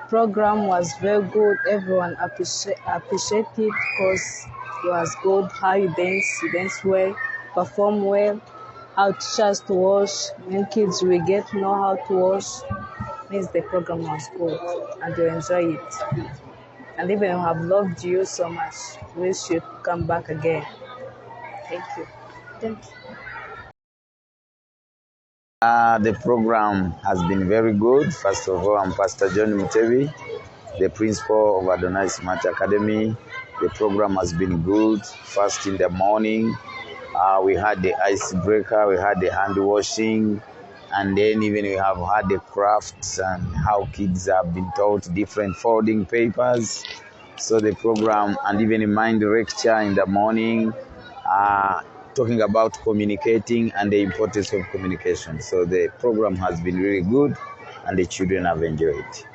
program was very good. Everyone appreciated because it was good. How you dance well, perform well. How teachers to wash. When kids will get to know how to wash, means the program was good and you enjoy it. And even I have loved you so much. Wish you come back again. Thank you. Thank you. The program has been very good. First of all, I'm Pastor John Mutebi, the principal of Adonai Smart Academy. The program has been good. First in the morning, we had the icebreaker, we had the hand washing, and then even we have had the crafts and how kids have been taught different folding papers. So the program, and even a mind lecture in the morning, talking about communicating and the importance of communication. So the program has been really good and the children have enjoyed it.